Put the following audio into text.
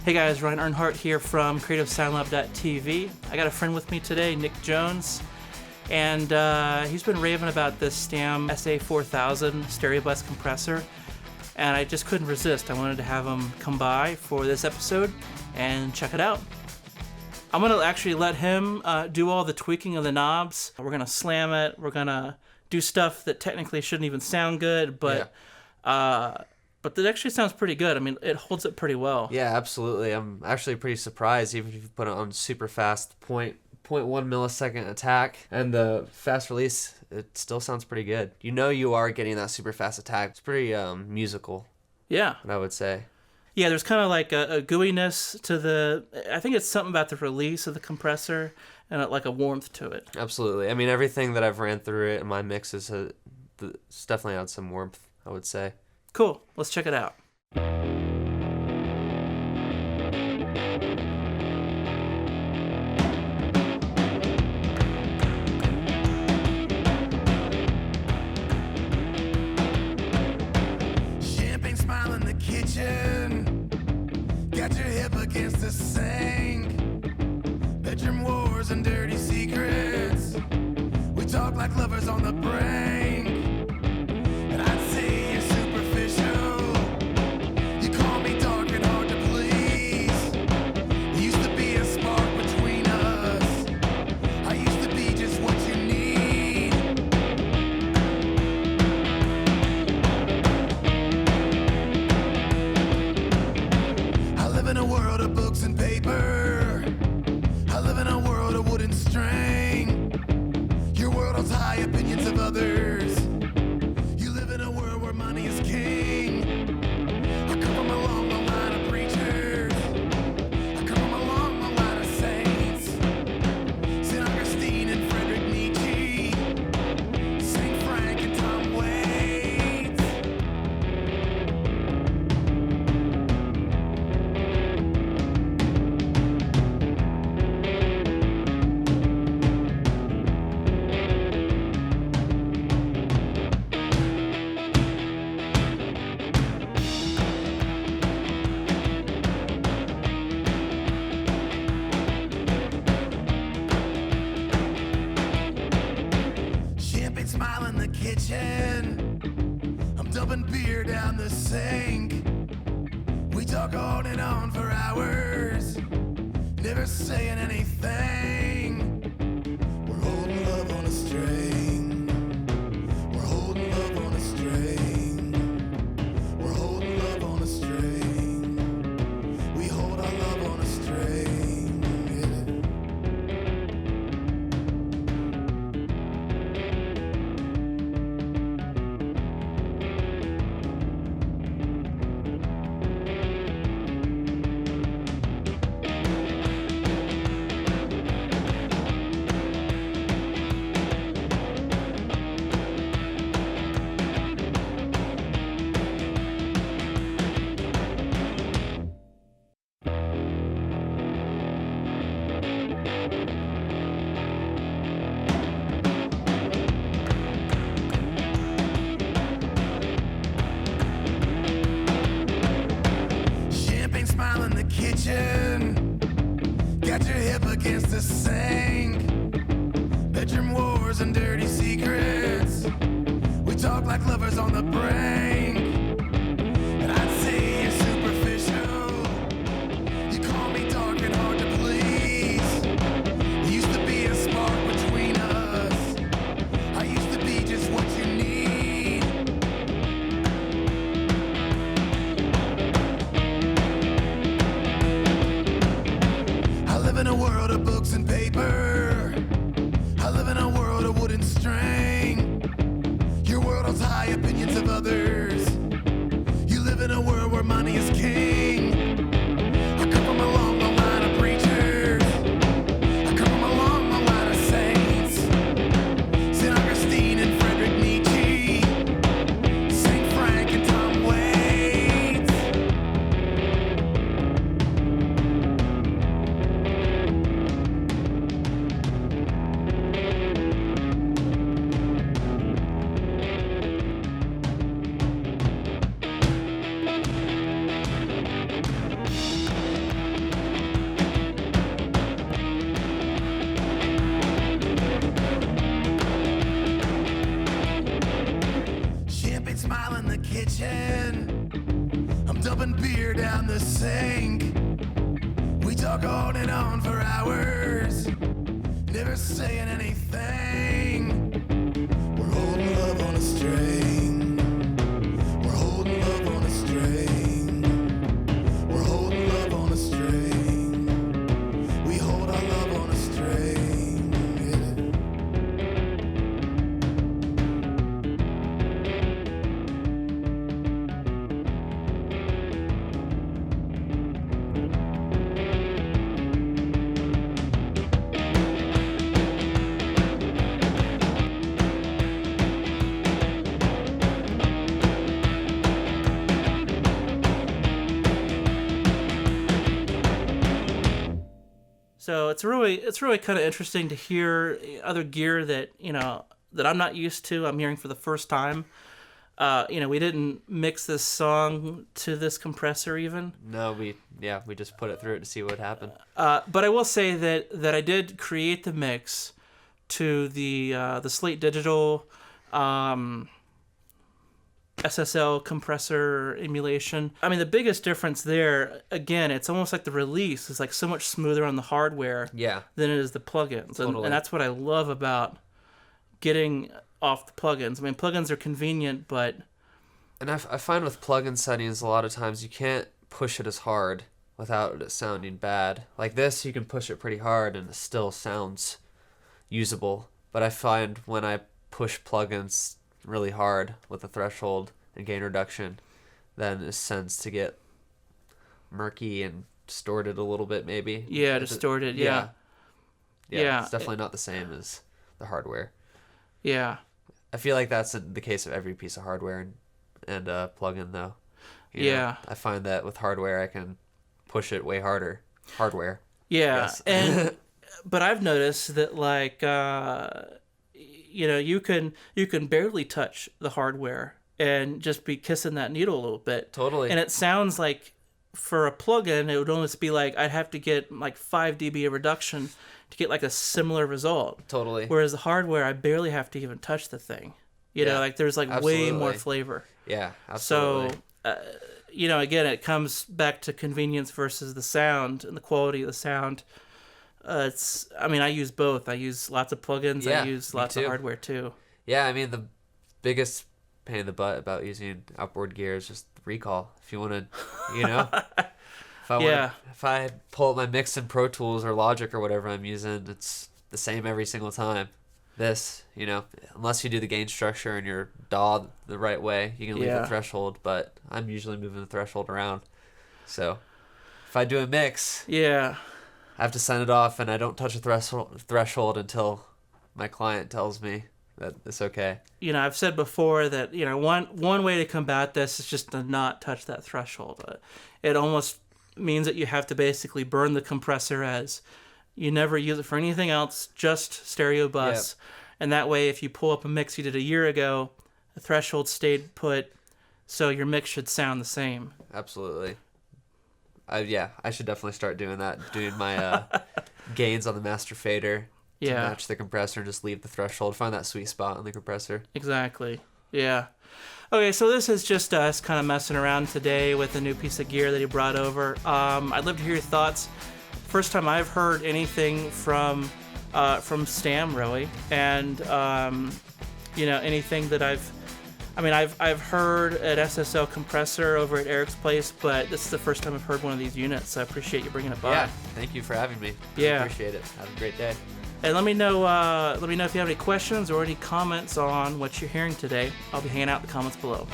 Hey guys, Ryan Earnhardt here from CreativeSoundLab.tv. I got a friend with me today, Nick Jones, and he's been raving about this Stam SA-4000 stereo bus compressor, and I just couldn't resist. I wanted to have him come by for this episode and check it out. I'm going to actually let him do all the tweaking of the knobs. We're going to slam it. We're going to do stuff that technically shouldn't even sound good, but it actually sounds pretty good. I mean, it holds up pretty well. Yeah, absolutely. I'm actually pretty surprised, even if you put it on super fast, 0.1 millisecond attack, and the fast release, it still sounds pretty good. You know you are getting that super fast attack. It's pretty musical. Yeah. I would say. Yeah, there's kind of like a gooiness to the... I think it's something about the release of the compressor and like a warmth to it. Absolutely. I mean, everything that I've ran through it in my mixes it's definitely had some warmth, I would say. Cool. Let's check it out. Champagne smile in the kitchen. Got your hip against the sink. Bedroom wars and dirty secrets. We talk like lovers on the brink. And I'd say you're superficial. You call me dark and hard to please. There used to be a spark between us. I used to be just what you need. I live in a world of books and paper. I live in a world of wood and string. Your world holds high opinions of others. You live in a world where money is king. I come from a long, long line of preachers. I come from a long, long line of saints. St. Augustine and Friedrich Nietzsche. St. Frank and Tom Waits. Champagne smile in the kitchen. I'm dumping beer down the sink. We talk on and on for hours, never saying anything. We're holding love on a string. We're holding love on a string. We're holding love on a string. We hold our love on a string. Yeah. Champagne smile in the kitchen. Got your hip against the sink. Bedroom wars and dirty secrets. We talk like lovers on the brink. And I'd say you're superficial. You call me dark and hard to please. There used to be a spark between us. I used to be just what you need. think. We talk on and on for hours, never saying anything. We're holding love on a string. We're holding love on a string. We're holding love on a string. We hold our love on a string. So it's really kind of interesting to hear other gear that that I'm not used to. I'm hearing for the first time. We didn't mix this song to this compressor even. No, we just put it through it to see what happened. But I will say that I did create the mix to the Slate Digital SSL compressor emulation. I mean, the biggest difference there, again, it's almost like the release is like so much smoother on the hardware than it is the plugins. Totally. And that's what I love about getting off the plugins. I mean, plugins are convenient, but... And I find with plugin settings, a lot of times you can't push it as hard without it sounding bad. Like this, you can push it pretty hard and it still sounds usable. But I find when I push plugins really hard with the threshold and gain reduction, then it tends to get murky and distorted a little bit, maybe. Yeah, distorted. Yeah. It's definitely not the same as the hardware. Yeah. I feel like that's the case of every piece of hardware and plugin, though. You know, I find that with hardware, I can push it way harder. Hardware. Yeah, Yes. and but I've noticed that like you can barely touch the hardware and just be kissing that needle a little bit. Totally. And it sounds like for a plugin, it would almost be like I'd have to get like 5 dB of reduction to get like a similar result. Totally. Whereas the hardware, I barely have to even touch the thing. You know, like there's like way more flavor. Yeah, absolutely. So, again, it comes back to convenience versus the sound and the quality of the sound. I use both. I use lots of plugins. I use lots of hardware too. Yeah, I mean, the biggest pain in the butt about using outboard gear is just recall. If you want to, if I pull up my mix in Pro Tools or Logic or whatever I'm using, it's the same every single time. This, unless you do the gain structure and your DAW the right way, you can leave the threshold, but I'm usually moving the threshold around. So if I do a mix, I have to send it off, and I don't touch the threshold until my client tells me that it's okay. I've said before that, one way to combat this is just to not touch that threshold. It almost means that you have to basically burn the compressor as you never use it for anything else, just stereo bus. Yep. And that way, if you pull up a mix you did a year ago, the threshold stayed put, so your mix should sound the same. Absolutely. I should definitely start doing that, doing my gains on the master fader to match the compressor and just leave the threshold, find that sweet spot on the compressor. Exactly. Yeah. Okay, so this is just us kind of messing around today with a new piece of gear that he brought over. I'd love to hear your thoughts. First time I've heard anything from Stam, really, and anything that I've heard at SSL Compressor over at Eric's place, but this is the first time I've heard one of these units, so I appreciate you bringing it by. Yeah, thank you for having me. I appreciate it. Have a great day. And let me know if you have any questions or any comments on what you're hearing today. I'll be hanging out in the comments below.